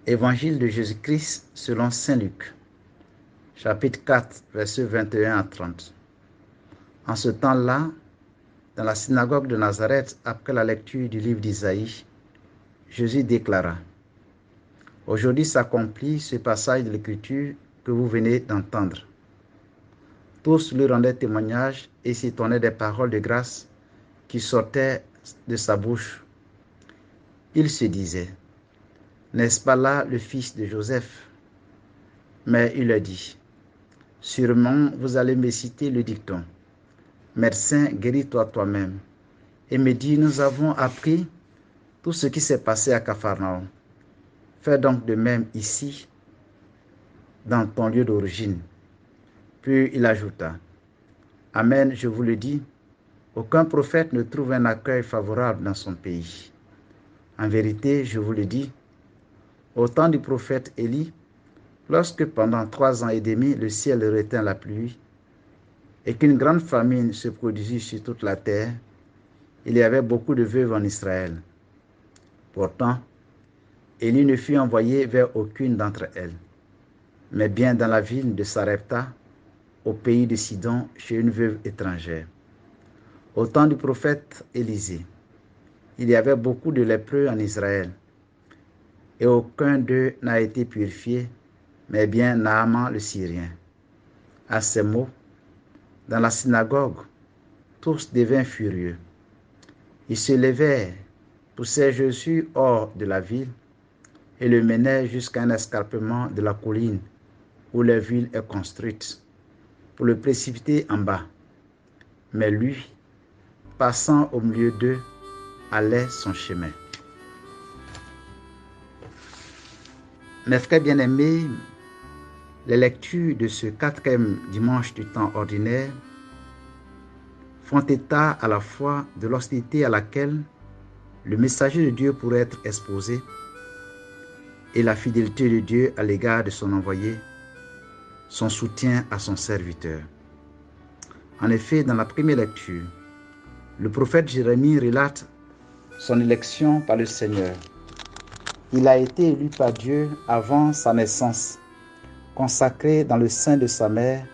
Évangile de Jésus-Christ selon saint Luc, chapitre 4, versets 21 à 30. En ce temps-là, dans la synagogue de Nazareth, après la lecture du livre d'Isaïe, Jésus déclara: « Aujourd'hui s'accomplit ce passage de l'Écriture que vous venez d'entendre. » Tous lui rendaient témoignage et s'étonnaient des paroles de grâce qui sortaient de sa bouche. Ils se disaient: « N'est-ce pas là le fils de Joseph ?» Mais il leur dit: « Sûrement vous allez me citer le dicton: Médecin, guéris-toi toi-même. » Et me dit: « Nous avons appris tout ce qui s'est passé à Capharnaüm. Fais donc de même ici, dans ton lieu d'origine. » Puis il ajouta: « Amen, je vous le dis, aucun prophète ne trouve un accueil favorable dans son pays. En vérité, je vous le dis, au temps du prophète Élie, lorsque pendant 3 ans et demi le ciel retint la pluie et qu'une grande famine se produisit sur toute la terre, il y avait beaucoup de veuves en Israël. Pourtant, Élie ne fut envoyé vers aucune d'entre elles, mais bien dans la ville de Sarepta, au pays de Sidon, chez une veuve étrangère. Au temps du prophète Élisée, il y avait beaucoup de lépreux en Israël, et aucun d'eux n'a été purifié, mais bien Naaman le Syrien. À ces mots, dans la synagogue, tous devinrent furieux. Ils se levèrent, poussèrent Jésus hors de la ville et le menèrent jusqu'à un escarpement de la colline où la ville est construite, pour le précipiter en bas. Mais lui, passant au milieu d'eux, allait son chemin. Mes frères bien-aimés, les lectures de ce 4e dimanche du temps ordinaire font état à la fois de l'hostilité à laquelle le messager de Dieu pourrait être exposé et la fidélité de Dieu à l'égard de son envoyé, son soutien à son serviteur. En effet, dans la première lecture, le prophète Jérémie relate son élection par le Seigneur. Il a été élu par Dieu avant sa naissance, consacré dans le sein de sa mère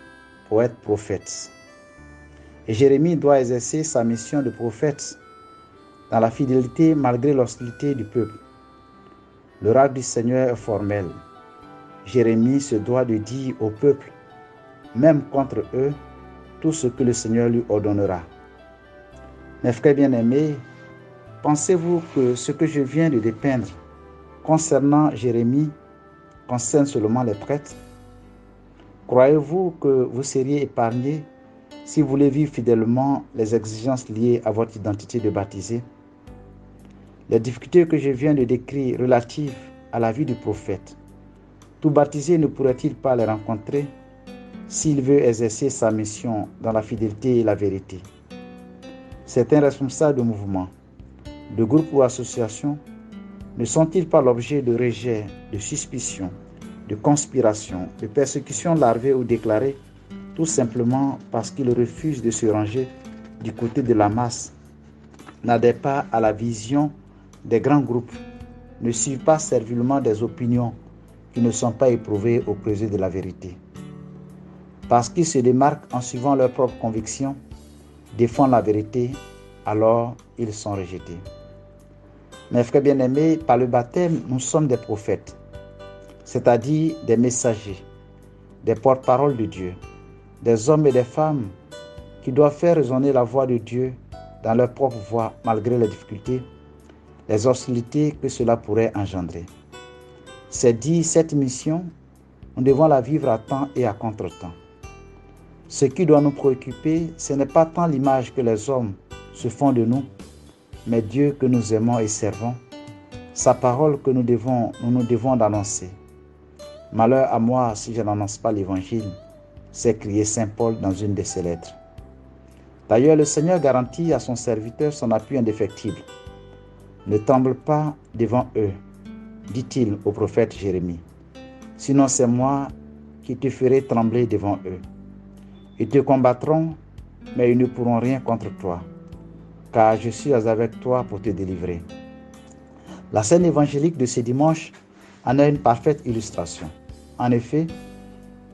pour être prophète. Et Jérémie doit exercer sa mission de prophète dans la fidélité malgré l'hostilité du peuple. L'oracle du Seigneur est formel. Jérémie se doit de dire au peuple, même contre eux, tout ce que le Seigneur lui ordonnera. Mes frères bien-aimés, pensez-vous que ce que je viens de dépeindre concernant Jérémie concerne seulement les prêtres? Croyez-vous que vous seriez épargnés si vous voulez vivre fidèlement les exigences liées à votre identité de baptisé? Les difficultés que je viens de décrire relatives à la vie du prophète, tout baptisé ne pourrait-il pas les rencontrer s'il veut exercer sa mission dans la fidélité et la vérité? Certains responsables de mouvements, de groupes ou associations ne sont-ils pas l'objet de rejets, de suspicions, de conspirations, de persécutions larvées ou déclarées, tout simplement parce qu'ils refusent de se ranger du côté de la masse, n'adhèrent pas à la vision des grands groupes, ne suivent pas servilement des opinions qui ne sont pas éprouvées au creuset de la vérité? Parce qu'ils se démarquent en suivant leurs propres convictions, défendent la vérité, alors ils sont rejetés. Mes frères bien-aimés, par le baptême, nous sommes des prophètes, c'est-à-dire des messagers, des porte-paroles de Dieu, des hommes et des femmes qui doivent faire résonner la voix de Dieu dans leur propre voix, malgré les difficultés, les hostilités que cela pourrait engendrer. C'est dit, cette mission, nous devons la vivre à temps et à contre-temps. Ce qui doit nous préoccuper, ce n'est pas tant l'image que les hommes se font de nous, mais Dieu que nous aimons et servons, sa parole que nous devons d'annoncer. Malheur à moi si je n'annonce pas l'évangile, s'est crié saint Paul dans une de ses lettres. D'ailleurs, le Seigneur garantit à son serviteur son appui indéfectible. Ne tremble pas devant eux, dit-il au prophète Jérémie. Sinon c'est moi qui te ferai trembler devant eux. Ils te combattront, mais ils ne pourront rien contre toi, car je suis avec toi pour te délivrer. La scène évangélique de ce dimanche en est une parfaite illustration. En effet,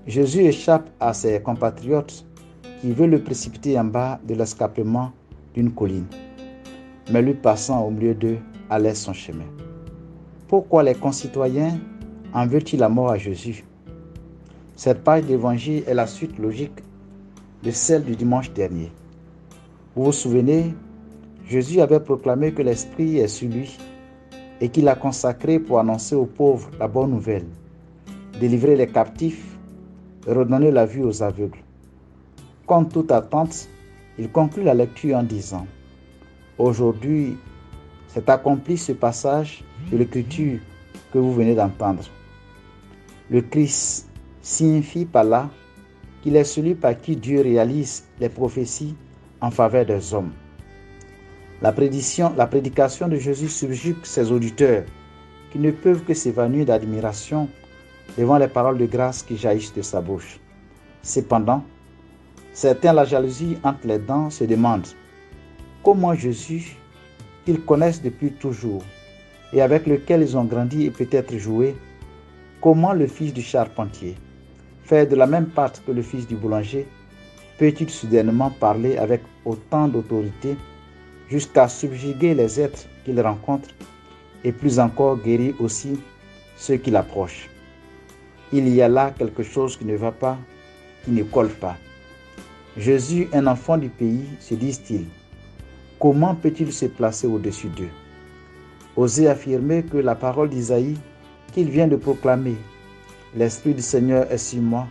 Jésus échappe à ses compatriotes qui veulent le précipiter en bas de l'escarpement d'une colline, mais lui passant au milieu d'eux allait son chemin. Pourquoi les concitoyens en veulent-ils la mort à Jésus? Cette page d'évangile est la suite logique de celle du dimanche dernier. Vous vous souvenez, Jésus avait proclamé que l'Esprit est sur lui et qu'il l'a consacré pour annoncer aux pauvres la bonne nouvelle, délivrer les captifs et redonner la vue aux aveugles. Contre toute attente, il conclut la lecture en disant: aujourd'hui, s'est accompli ce passage de l'Écriture que vous venez d'entendre. Le Christ signifie par là qu'il est celui par qui Dieu réalise les prophéties en faveur des hommes. La prédication de Jésus subjugue ses auditeurs qui ne peuvent que s'évanouir d'admiration devant les paroles de grâce qui jaillissent de sa bouche. Cependant, certains, la jalousie entre les dents, se demandent comment Jésus, qu'ils connaissent depuis toujours et avec lequel ils ont grandi et peut-être joué, comment le fils du charpentier, fait de la même pâte que le fils du boulanger, peut-il soudainement parler avec autant d'autorité jusqu'à subjuguer les êtres qu'il rencontre et plus encore guérir aussi ceux qui l'approchent? Il y a là quelque chose qui ne va pas, qui ne colle pas. Jésus, un enfant du pays, se disent-ils, comment peut-il se placer au-dessus d'eux? Oser affirmer que la parole d'Isaïe qu'il vient de proclamer, l'Esprit du Seigneur est sur moi,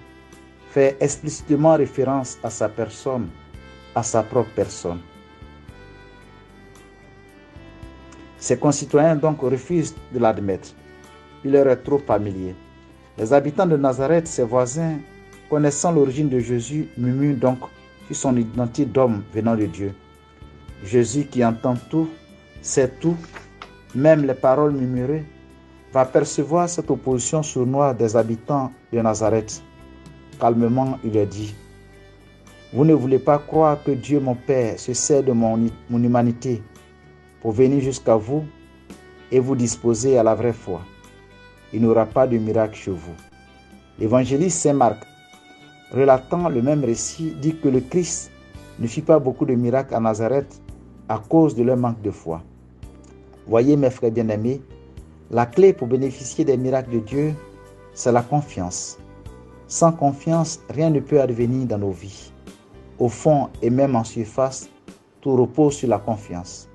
fait explicitement référence à sa personne, à sa propre personne. Ses concitoyens donc refusent de l'admettre. Il leur est trop familier. Les habitants de Nazareth, ses voisins, connaissant l'origine de Jésus, murmurent donc sur son identité d'homme venant de Dieu. Jésus, qui entend tout, sait tout, même les paroles murmurées, va percevoir cette opposition sournoise des habitants de Nazareth. Calmement, il leur dit: vous ne voulez pas croire que Dieu, mon Père, se sert de mon humanité pour venir jusqu'à vous et vous disposer à la vraie foi. Il n'y aura pas de miracle chez vous. L'évangéliste Saint Marc, relatant le même récit, dit que le Christ ne fit pas beaucoup de miracles à Nazareth à cause de leur manque de foi. Voyez, mes frères bien-aimés, la clé pour bénéficier des miracles de Dieu, c'est la confiance. Sans confiance, rien ne peut advenir dans nos vies. Au fond et même en surface, tout repose sur la confiance.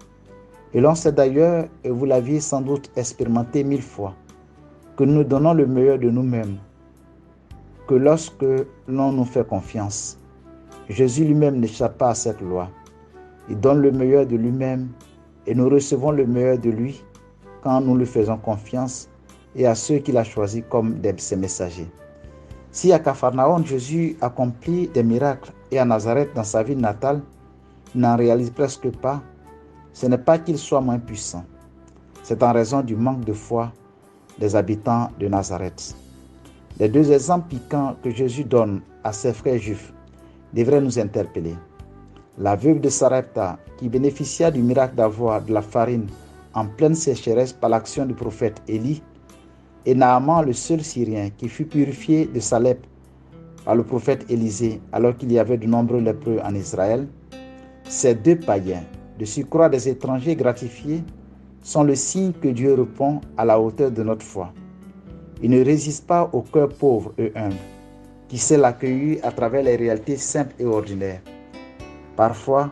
Et l'on sait d'ailleurs, et vous l'aviez sans doute expérimenté 1000 fois, que nous donnons le meilleur de nous-mêmes, que lorsque l'on nous fait confiance. Jésus lui-même n'échappe pas à cette loi. Il donne le meilleur de lui-même et nous recevons le meilleur de lui quand nous lui faisons confiance et à ceux qu'il a choisis comme ses messagers. Si à Capharnaüm, Jésus accomplit des miracles et à Nazareth, dans sa ville natale, il n'en réalise presque pas, ce n'est pas qu'il soit moins puissant. C'est en raison du manque de foi des habitants de Nazareth. Les deux exemples piquants que Jésus donne à ses frères juifs devraient nous interpeller. La veuve de Sarepta, qui bénéficia du miracle d'avoir de la farine en pleine sécheresse par l'action du prophète Élie, et Naaman, le seul Syrien qui fut purifié de sa lèpre par le prophète Élisée alors qu'il y avait de nombreux lépreux en Israël, ces deux païens, de surcroît des étrangers gratifiés, sont le signe que Dieu répond à la hauteur de notre foi. Il ne résiste pas au cœur pauvre et humble, qui sait l'accueillir à travers les réalités simples et ordinaires. Parfois,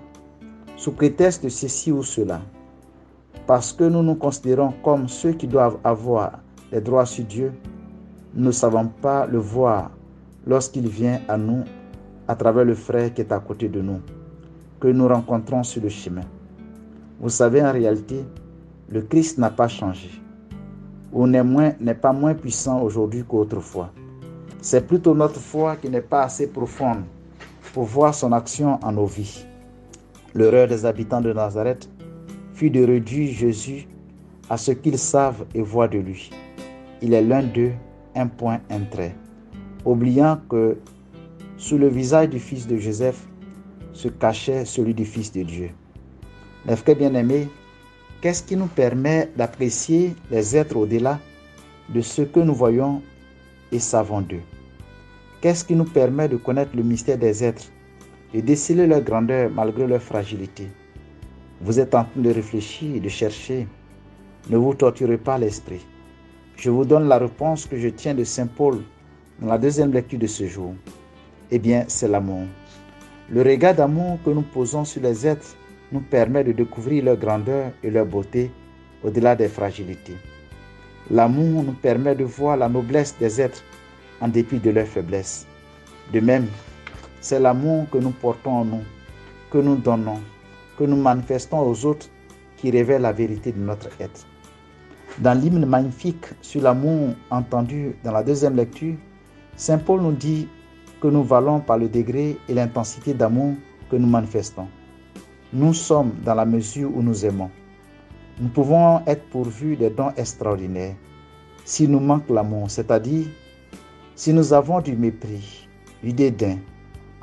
sous prétexte de ceci ou cela, parce que nous nous considérons comme ceux qui doivent avoir les droits sur Dieu, nous ne savons pas le voir lorsqu'il vient à nous à travers le frère qui est à côté de nous, que nous rencontrons sur le chemin. Vous savez, en réalité, le Christ n'a pas changé, ou n'est pas moins puissant aujourd'hui qu'autrefois. C'est plutôt notre foi qui n'est pas assez profonde pour voir son action en nos vies. L'erreur des habitants de Nazareth fut de réduire Jésus à ce qu'ils savent et voient de lui. Il est l'un d'eux, un point, un trait, oubliant que sous le visage du fils de Joseph se cachait celui du Fils de Dieu. Mes frères bien-aimés, qu'est-ce qui nous permet d'apprécier les êtres au-delà de ce que nous voyons et savons d'eux. Qu'est-ce qui nous permet de connaître le mystère des êtres, de déceler leur grandeur malgré leur fragilité? Vous êtes en train de réfléchir et de chercher. Ne vous torturez pas l'esprit. Je vous donne la réponse que je tiens de Saint Paul dans la deuxième lecture de ce jour. Eh bien, c'est l'amour. Le regard d'amour que nous posons sur les êtres nous permet de découvrir leur grandeur et leur beauté au-delà des fragilités. L'amour nous permet de voir la noblesse des êtres en dépit de leurs faiblesses. De même, c'est l'amour que nous portons en nous, que nous donnons, que nous manifestons aux autres qui révèle la vérité de notre être. Dans l'hymne magnifique sur l'amour entendu dans la deuxième lecture, Saint Paul nous dit que nous valons par le degré et l'intensité d'amour que nous manifestons. Nous sommes dans la mesure où nous aimons. Nous pouvons être pourvus des dons extraordinaires s'il nous manque l'amour, c'est-à-dire si nous avons du mépris, du dédain,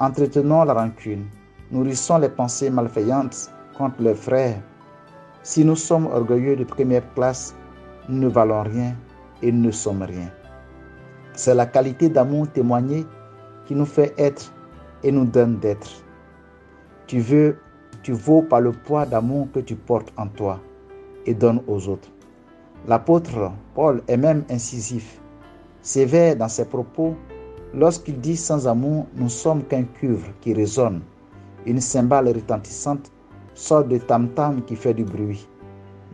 entretenons la rancune, nourrissons les pensées malveillantes contre leurs frères. Si nous sommes orgueilleux de première classe, nous ne valons rien et nous ne sommes rien. C'est la qualité d'amour témoignée qui nous fait être et nous donne d'être. Tu vaux par le poids d'amour que tu portes en toi et donnes aux autres. L'apôtre Paul est même incisif, sévère dans ses propos lorsqu'il dit sans amour, nous sommes qu'un cuivre qui résonne, une cymbale retentissante, sorte de tam-tam qui fait du bruit.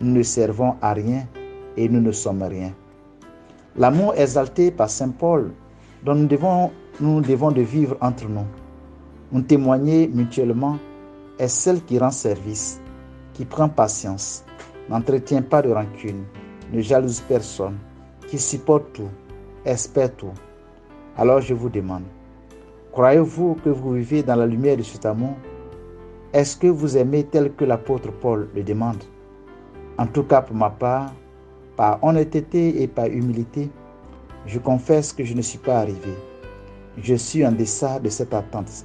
Nous ne servons à rien et nous ne sommes rien. L'amour exalté par Saint Paul, dont nous devons de vivre entre nous témoigner mutuellement, est celle qui rend service, qui prend patience, n'entretient pas de rancune, ne jalouse personne, qui supporte tout, espère tout. Alors je vous demande, croyez-vous que vous vivez dans la lumière de cet amour? Est-ce que vous aimez tel que l'apôtre Paul le demande? En tout cas pour ma part, par honnêteté et par humilité, je confesse que je ne suis pas arrivé. Je suis en deçà de cette attente.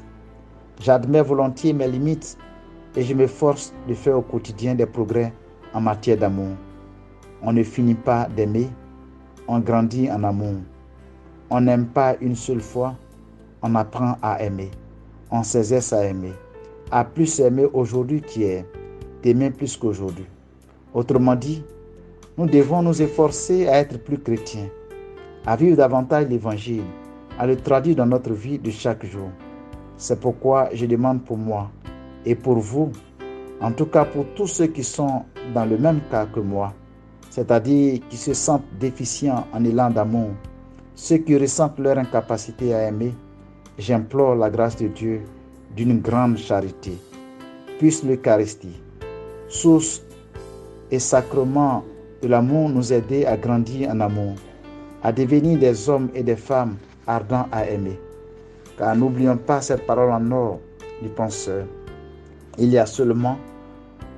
J'admets volontiers mes limites et je m'efforce de faire au quotidien des progrès en matière d'amour. On ne finit pas d'aimer, on grandit en amour. On n'aime pas une seule fois, on apprend à aimer. On s'exerce à aimer. À plus aimer aujourd'hui qu'hier, d'aimer plus qu'aujourd'hui. Autrement dit, nous devons nous efforcer à être plus chrétiens, à vivre davantage l'Évangile, à le traduire dans notre vie de chaque jour. C'est pourquoi je demande pour moi et pour vous, en tout cas pour tous ceux qui sont dans le même cas que moi, c'est-à-dire qui se sentent déficients en élan d'amour, ceux qui ressentent leur incapacité à aimer, j'implore la grâce de Dieu d'une grande charité. Puisse l'Eucharistie, source et sacrement de l'amour, nous aider à grandir en amour, à devenir des hommes et des femmes ardents à aimer. Car n'oublions pas cette parole en or du penseur. Il y a seulement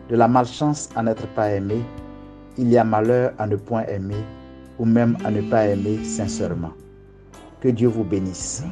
de la malchance à n'être pas aimé, il y a malheur à ne point aimer, ou même à ne pas aimer sincèrement. Que Dieu vous bénisse.